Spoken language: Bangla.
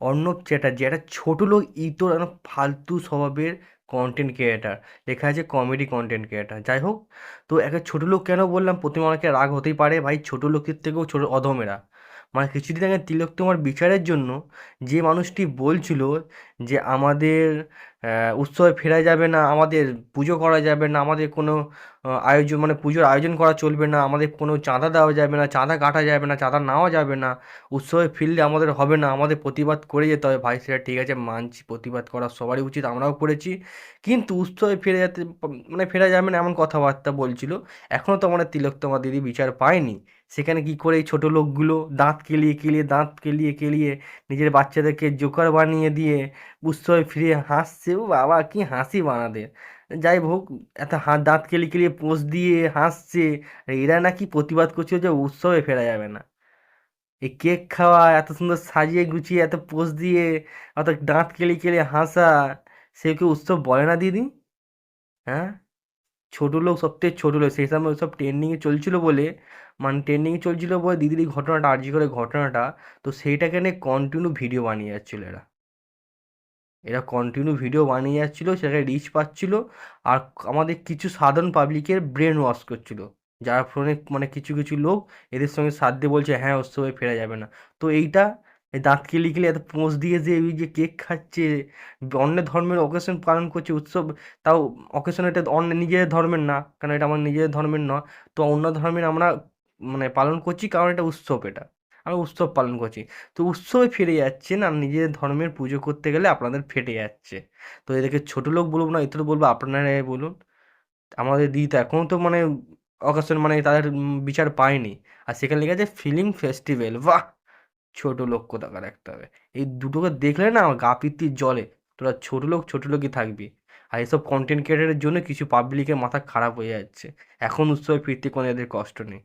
অর্ণব চ্যাটার্জি একটা ছোট লোক ইতর ফালতু স্বভাবের কন্টেন্ট ক্রিয়েটার, লেখা আছে কমেডি কন্টেন্ট ক্রিয়েটার। যাই হোক, তো একটা ছোট লোক কেন বললাম, প্রথমে অনেকে রাগ হতেই পারে ভাই, ছোট লোকের থেকেও ছোট অধমেরা। মানে কিছুদিন আগে তিলোত্তমার বিচারের জন্য যে মানুষটি বলছিল যে আমাদের উৎসবে ফেরা যাবে না, আমাদের পুজো করা যাবে না, আমাদের কোনো আয়োজন মানে পুজোর আয়োজন করা চলবে না, আমাদের কোনো চাঁদা দেওয়া যাবে না, চাঁদা কাটা যাবে না, চাঁদা নেওয়া যাবে না, উৎসবে ফিরলে আমাদের হবে না, আমাদের প্রতিবাদ করে যেতে হবে। ভাই সেটা ঠিক আছে, মানছি, প্রতিবাদ করা সবারই উচিত, আমরাও করেছি। কিন্তু উৎসবে ফিরে যেতে মানে ফেরা যাবে না এমন কথাবার্তা বলছিল। এখনও তো আমাদের তিলোত্তমা দিদি বিচার পায়নি। সেখানে কি করে এই ছোটো লোকগুলো দাঁত কেলিয়ে কেলিয়ে নিজের বাচ্চাদেরকে জোকার বানিয়ে দিয়ে উৎসবে ফিরে হাসছে। ও বাবা, কি হাসি বানাদের! যাই হোক, এত দাঁত কেলিয়ে কেলিয়ে পোজ দিয়ে হাসছে। আর এরা নাকি প্রতিবাদ করছে যে উৎসবে ফেরা যাবে না। এই কেক খাওয়া, এত সুন্দর সাজিয়ে গুছিয়ে, এত পোজ দিয়ে, অত দাঁত কেলিয়ে কেলিয়ে হাসা, সে কি উৎসব বলে না দিদি? হ্যাঁ, ছোট লোক, সবথেকে ছোট লোক সেই সময় ওসব ট্রেন্ডিংয়ে চলছিল বলে, মানে ট্রেন্ডিংয়ে চলছিল বলে দিদির এই ঘটনাটা, আর্জি করে ঘটনাটা, তো সেইটাকে নিয়ে কন্টিনিউ ভিডিও বানিয়ে যাচ্ছিল এরা। এরা কন্টিনিউ ভিডিও বানিয়ে যাচ্ছিলো, সেটাকে রিচ পাচ্ছিল। আর আমাদের কিছু সাধারণ পাবলিকের ব্রেন ওয়াশ করছিল, যার ফলে মানে কিছু কিছু লোক এদের সঙ্গে সাথ দিয়ে বলছে হ্যাঁ উৎসবে ফেরা যাবে না। তো এইটা, এই দাঁত কেলি কেলি এত পোঁজ দিয়ে যে এই যে কেক খাচ্ছে, অন্য ধর্মের অকেশন পালন করছে উৎসব, তাও অকেশন এটা অন্য নিজেদের ধর্মের না, কারণ এটা আমার নিজেদের ধর্মের নয়। তো অন্য ধর্মের আমরা মানে পালন করছি কারণ এটা উৎসব, এটা আমরা উৎসব পালন করছি। তো উৎসবে ফিরে যাচ্ছেন আর নিজেদের ধর্মের পুজো করতে গেলে আপনাদের ফেটে যাচ্ছে। তো এদেরকে ছোট লোক বলবো না, এতে তো বলবো আপনারাই বলুন। আমাদের দিদি তো এখনও তো মানে অকেশন মানে তাদের বিচার পায়নি। আর সেখানে লেগে আছে ফিল্ম ফেস্টিভ্যাল, বাহ! ছোট লোক কোথাকার একটা হবে। এই দুটোকে দেখলে না আমার গা পিত্তির জ্বলে। তোরা ছোট লোকই থাকবি। আর এসব কন্টেন্ট ক্রিয়েটারের জন্য কিছু পাবলিকের মাথা খারাপ হয়ে যাচ্ছে। এখন উৎসবে ফিরতে কোনো এদের কষ্ট নেই।